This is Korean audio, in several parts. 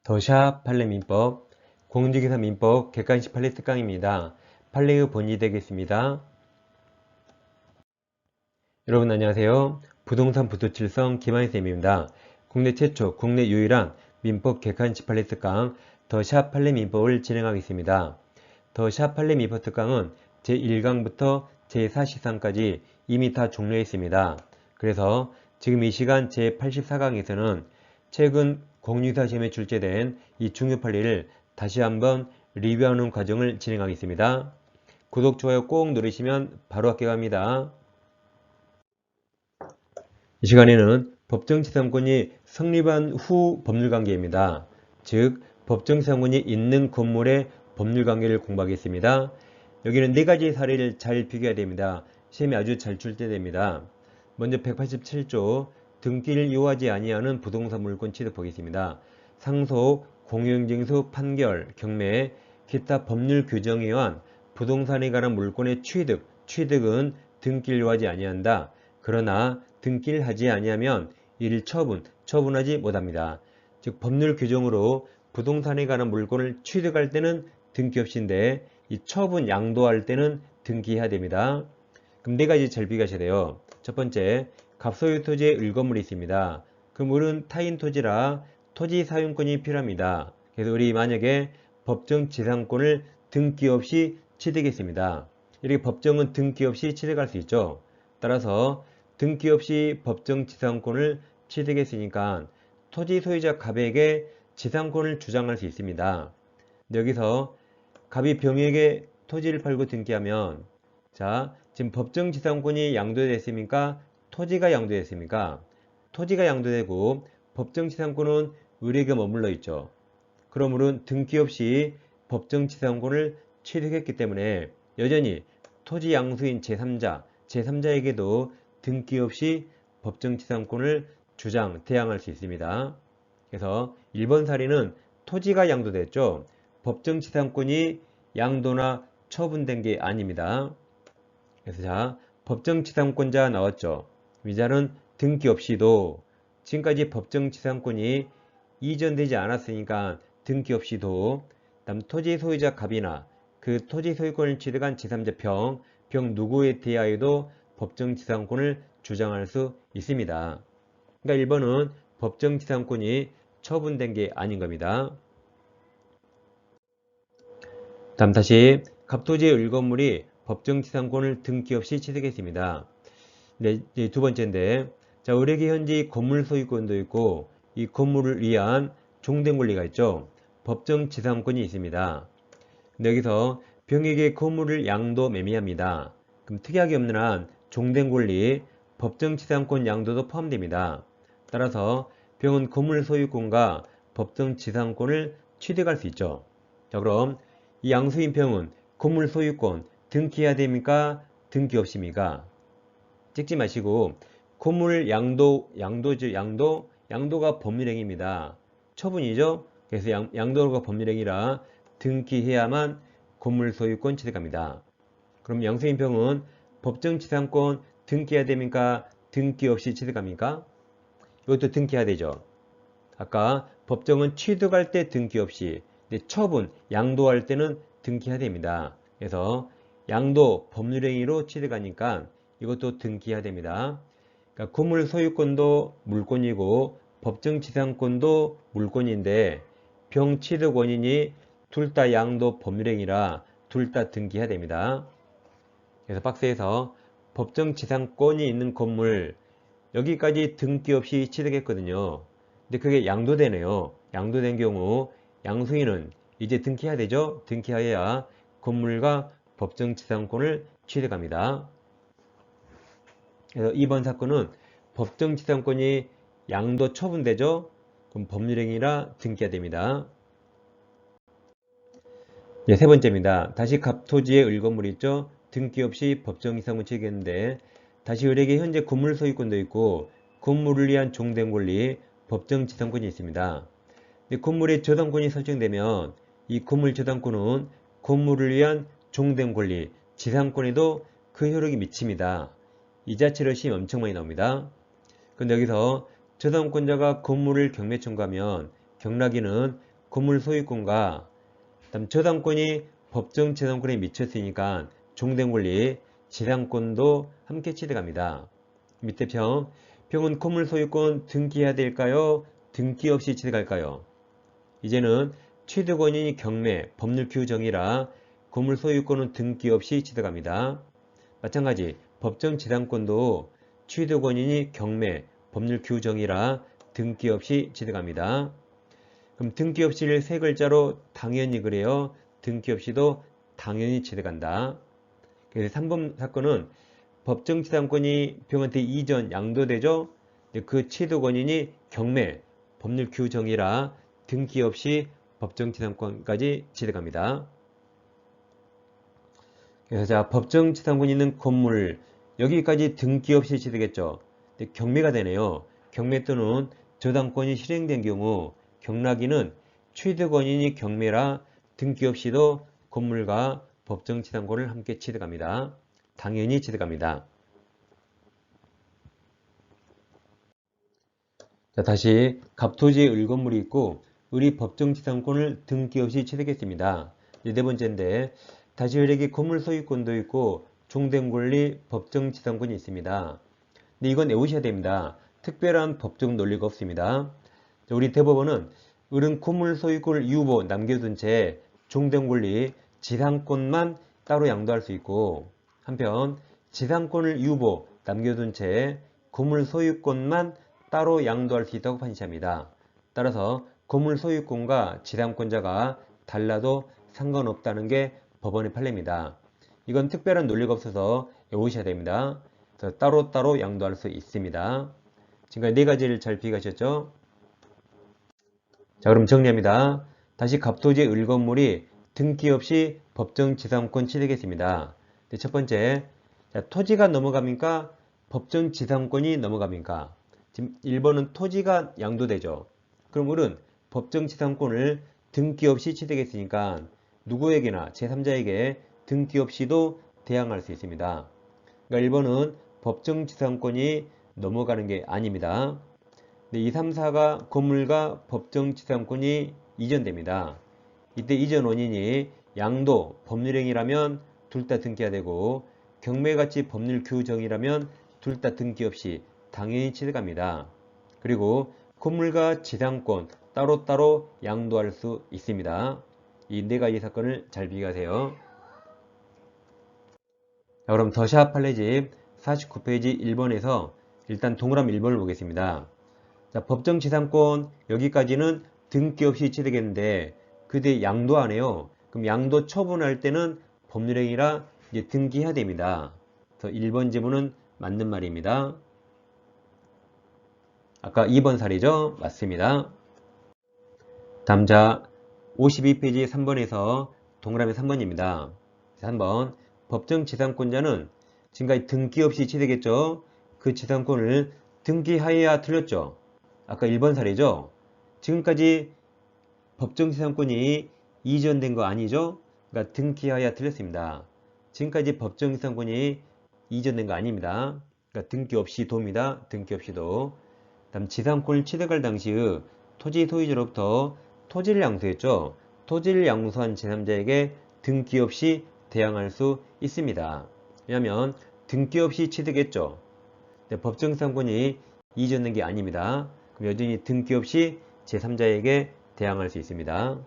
더샵 판례 민법, 공인중개사 민법 객관식 판례 특강입니다. 판례의 본이 되겠습니다. 여러분 안녕하세요. 부동산 부도칠성 김한희쌤입니다. 국내 최초, 국내 유일한 민법 객관식 판례 특강 더샵 판례 민법을 진행하겠습니다. 더샵 판례 민법 특강은 제1강부터 제43까지 이미 다 종료했습니다. 그래서 지금 이 시간 제84강에서는 최근 공인중개사 시험에 출제된 이 중요 판례를 다시 한번 리뷰하는 과정을 진행하겠습니다. 구독, 좋아요 꼭 누르시면 바로 합격합니다. 이 시간에는 법정지상권이 성립한 후 법률관계입니다. 즉, 법정지상권이 있는 건물의 법률관계를 공부하겠습니다. 여기는 4가지 사례를 잘 비교해야 됩니다. 시험이 아주 잘 출제됩니다. 먼저 187조 등기를 요하지 아니하는 부동산 물권 취득 보겠습니다. 상속, 공유행정소 판결, 경매, 기타 법률 규정에 의한 부동산에 관한 물권의 취득은 등기를 요하지 아니한다. 그러나 등기를 하지 아니하면 이를 처분하지 못합니다. 즉 법률 규정으로 부동산에 관한 물권을 취득할 때는 등기 없이인데 이 처분 양도할 때는 등기해야 됩니다. 그럼 4가지 잘 비교하셔야 돼요. 첫 번째, 갑소유 토지에 을건물이 있습니다. 그 물은 타인 토지라 토지 사용권이 필요합니다. 그래서 우리 만약에 법정 지상권을 등기 없이 취득했습니다. 이렇게 법정은 등기 없이 취득할 수 있죠. 따라서 등기 없이 법정 지상권을 취득했으니까 토지 소유자 갑에게 지상권을 주장할 수 있습니다. 여기서 갑이 병에게 토지를 팔고 등기하면, 자, 지금 법정 지상권이 양도됐습니까? 토지가 양도됐습니까? 토지가 양도되고 법정 지상권은 을에게 머물러 있죠. 그러므로 등기 없이 법정 지상권을 취득했기 때문에 여전히 토지 양수인 제3자에게도 등기 없이 법정 지상권을 대항할 수 있습니다. 그래서 1번 사례는 토지가 양도됐죠. 법정 지상권이 양도나 처분된 게 아닙니다. 그래서 자, 법정 지상권자 나왔죠. 위자는 등기 없이도 지금까지 법정 지상권이 이전되지 않았으니까 등기 없이도 다음 토지 소유자 갑이나 그 토지 소유권을 취득한 제3자 병 누구에 대하여도 법정 지상권을 주장할 수 있습니다. 그러니까 1번은 법정 지상권이 처분된 게 아닌 겁니다. 다음 다시 갑토지의 을건물이 법정 지상권을 등기 없이 취득했습니다. 네, 두 번째인데, 자, 을에게 현재 건물 소유권도 있고 이 건물을 위한 종된 권리가 있죠. 법정 지상권이 있습니다. 근데 여기서 병에게 건물을 양도 매매합니다. 그럼 특약이 없는 한 종된 권리, 법정 지상권 양도도 포함됩니다. 따라서 병은 건물 소유권과 법정 지상권을 취득할 수 있죠. 자, 그럼 이 양수인 병은 건물 소유권 등기해야 됩니까? 등기 없습니까? 찍지 마시고 건물 양도가 법률행위입니다. 처분이죠. 그래서 양도가 법률행위라 등기해야만 건물 소유권 취득합니다. 그럼 양수인 병은 법정 지상권 등기해야 됩니까? 등기 없이 취득합니까? 이것도 등기해야 되죠. 아까 법정은 취득할 때 등기 없이, 근데 양도할 때는 등기해야 됩니다. 그래서 양도 법률행위로 취득하니까 이것도 등기해야 됩니다. 그러니까 건물 소유권도 물권이고 법정 지상권도 물권인데 병 취득 원인이 둘 다 양도 법률행위라 둘 다 등기해야 됩니다. 그래서 박스에서 법정 지상권이 있는 건물 여기까지 등기 없이 취득했거든요. 근데 그게 양도되네요. 양도된 경우 양수인은 이제 등기해야 되죠. 등기하여야 건물과 법정 지상권을 취득합니다. 그래서 이번 사건은 법정 지상권이 양도 처분되죠. 그럼 법률행위라 등기해야 됩니다. 네, 세 번째입니다. 다시 갑토지의 을건물이 있죠. 등기 없이 법정 지상권 취득했는데 다시 을에게 현재 건물 소유권도 있고 건물을 위한 종된 권리, 법정 지상권이 있습니다. 건물의 저당권이 설정되면 이 건물 저당권은 건물을 위한 종된 권리, 지상권에도 그 효력이 미칩니다. 이 자체로 시험 엄청 많이 나옵니다. 근데 여기서 저당권자가 건물을 경매 청구하면 경락인은 건물 소유권과 그다음 저당권이 법정 재산권에 미쳤으니까 종된권리, 지상권도 함께 취득합니다. 밑에 평은 건물 소유권 등기해야 될까요? 등기 없이 취득할까요? 이제는 취득 원인이 경매, 법률 규정이라 건물 소유권은 등기 없이 취득합니다. 마찬가지 법정 지상권도 취득 원인이 경매, 법률 규정이라 등기 없이 취득합니다. 그럼 등기 없이를 세 글자로 당연히 그래요. 등기 없이도 당연히 취득한다. 그래서 3번 사건은 법정 지상권이 병한테 이전 양도되죠. 그 취득 원인이 경매, 법률 규정이라 등기 없이 법정 지상권까지 취득합니다. 그래서 자, 법정 지상권이 있는 건물 여기까지 등기 없이 취득했죠. 경매가 되네요. 경매 또는 저당권이 실행된 경우 경락인은 취득 원인이 경매라 등기 없이도 건물과 법정 지상권을 함께 취득합니다. 당연히 취득합니다. 자, 다시 갑토지에 을건물이 있고 을이 법정 지상권을 등기 없이 취득했습니다. 네 번째인데 다시 을에게 건물 소유권도 있고 종된 권리 법정 지상권이 있습니다. 근데 이건 외우셔야 됩니다. 특별한 법적 논리가 없습니다. 자, 우리 대법원은 을은 건물 소유권을 유보 남겨둔 채 종된 권리 지상권만 따로 양도할 수 있고 한편 지상권을 유보 남겨둔 채 건물 소유권만 따로 양도할 수 있다고 판시합니다. 따라서 건물 소유권과 지상권자가 달라도 상관없다는 게 법원의 판례입니다. 이건 특별한 논리가 없어서 외우셔야 됩니다. 따로따로 양도할 수 있습니다. 지금까지 네 가지를 잘 비교하셨죠? 자, 그럼 정리합니다. 다시 갑토지의 을건물이 등기 없이 법정 지상권 취득했습니다. 첫 번째, 자, 토지가 넘어갑니까? 법정 지상권이 넘어갑니까? 지금 1번은 토지가 양도되죠. 그럼 을은 법정 지상권을 등기 없이 취득했으니까 누구에게나 제3자에게 등기 없이도 대항할 수 있습니다. 그러니까 1번은 법정 지상권이 넘어가는 게 아닙니다. 2, 3, 4가 건물과 법정 지상권이 이전됩니다. 이때 이전 원인이 양도, 법률행위라면 둘 다 등기해야 되고 경매같이 법률 규정이라면 둘 다 등기 없이 당연히 취득합니다. 그리고 건물과 지상권 따로따로 양도할 수 있습니다. 이 네 가지 사건을 잘 비교하세요. 자, 그럼 더샵 판례집 49페이지 1번에서 일단 동그라미 1번을 보겠습니다. 자, 법정 지상권 여기까지는 등기 없이 취득했는데 그 뒤에 양도하네요. 그럼 양도 처분할 때는 법률행위라 이제 등기해야 됩니다. 그래서 1번 지문은 맞는 말입니다. 아까 2번 사례죠? 맞습니다. 다음 자 52페이지 3번에서 동그라미 3번입니다. 3번 법정 지상권자는 지금까지 등기 없이 취득했죠. 그 지상권을 등기하여야 틀렸죠. 아까 1번 사례죠. 지금까지 법정 지상권이 이전된 거 아니죠? 그러니까 등기하여야 틀렸습니다. 지금까지 법정 지상권이 이전된 거 아닙니다. 그러니까 등기 없이 도입니다. 등기 없이도. 다음 지상권을 취득할 당시의 토지 소유자로부터 토지를 양수했죠. 토지를 양수한 제3자에게 등기 없이 대항할 수 있습니다. 왜냐하면 등기 없이 취득했죠. 법정 지상권이 이전된 게 아닙니다. 그럼 여전히 등기 없이 제3자에게 대항할 수 있습니다.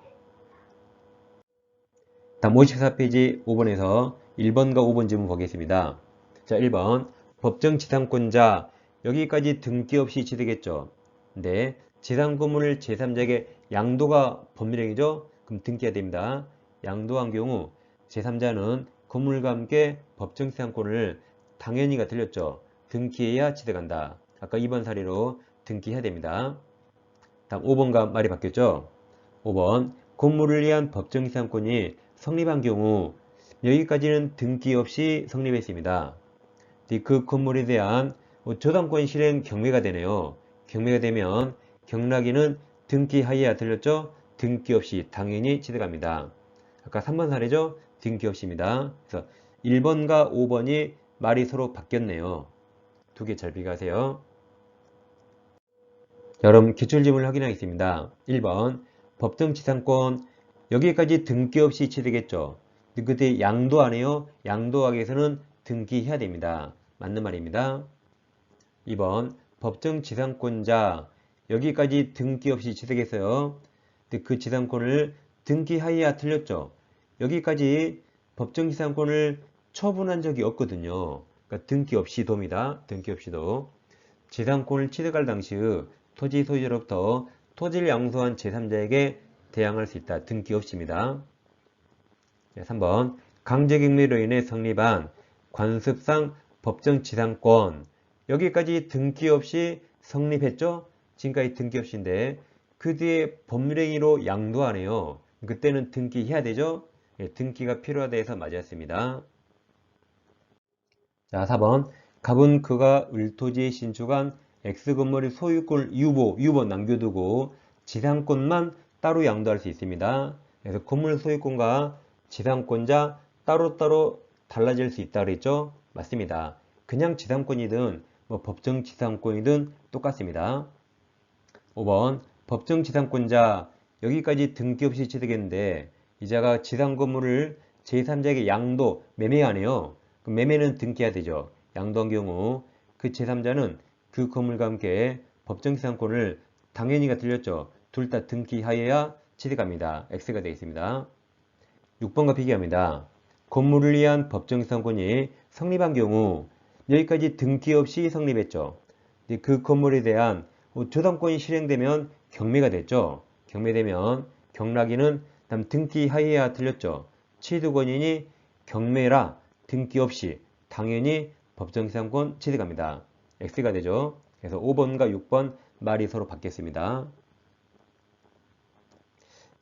다음 54페이지 5번에서 1번과 5번 질문 보겠습니다. 자, 1번 법정 지상권자 여기까지 등기 없이 취득했죠. 근데 지상권을 제3자에게 양도가 법률행위죠. 그럼 등기해야 됩니다. 양도한 경우 제3자는 건물과 함께 법정 지상권을 당연히가 틀렸죠. 등기해야 취득한다. 아까 2번 사례로 등기해야 됩니다. 다음 5번과 말이 바뀌었죠. 5번 건물을 위한 법정 지상권이 성립한 경우 여기까지는 등기 없이 성립했습니다. 그 건물에 대한 저당권 실행 경매가 되네요. 경매가 되면 경락인은 등기하여야 틀렸죠. 등기 없이 당연히 취득합니다. 아까 3번 사례죠. 등기 없이입니다. 그래서 1번과 5번이 말이 서로 바뀌었네요. 두 개 잘 비교하세요. 자, 그럼 기출지문을 확인하겠습니다. 1번 법정지상권 여기까지 등기 없이 취득했죠. 그때 양도 안 해요. 양도하기 위해서는 등기해야 됩니다. 맞는 말입니다. 2번 법정지상권자 여기까지 등기 없이 취득했어요. 그 지상권을 등기하여야 틀렸죠. 여기까지 법정지상권을 처분한 적이 없거든요. 그러니까 등기 없이 도입니다. 등기 없이도 지상권을 취득할 당시의 토지 소유자로부터 토지를 양도한 제3자에게 대항할 수 있다. 등기 없이입니다. 3번 강제격리로 인해 성립한 관습상 법정지상권 여기까지 등기 없이 성립했죠? 지금까지 등기 없이인데 그 뒤에 법률행위로 양도하네요. 그때는 등기해야 되죠? 예, 등기가 필요하다 해서 맞았습니다. 자, 4번 갑은 그가 을토지에 신축한 X건물의 소유권을 유보 남겨두고 지상권만 따로 양도할 수 있습니다. 그래서 건물 소유권과 지상권자 따로따로 달라질 수 있다 그랬죠? 맞습니다. 그냥 지상권이든 법정 지상권이든 똑같습니다. 5번 법정 지상권자 여기까지 등기 없이 취득했는데 이자가 지상 건물을 제3자에게 양도 매매하네요. 그럼 매매는 등기해야 되죠. 양도한 경우 그 제3자는 그 건물과 함께 법정 지상권을 당연히가 틀렸죠. 둘 다 등기하여야 취득합니다. X가 되어 있습니다. 6번과 비교합니다. 건물을 위한 법정 지상권이 성립한 경우 여기까지 등기 없이 성립했죠. 그 건물에 대한 저당권이 실행되면 경매가 됐죠. 경매되면 경락인은 등기하여야 틀렸죠. 취득원인이 경매라 등기 없이 당연히 법정지상권 취득합니다. X가 되죠. 그래서 5번과 6번 말이 서로 바뀌었습니다.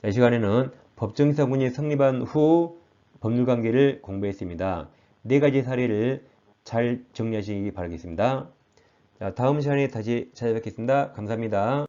자, 이 시간에는 법정지상권이 성립한 후 법률관계를 공부했습니다. 네 가지 사례를 잘 정리하시기 바라겠습니다. 자, 다음 시간에 다시 찾아뵙겠습니다. 감사합니다.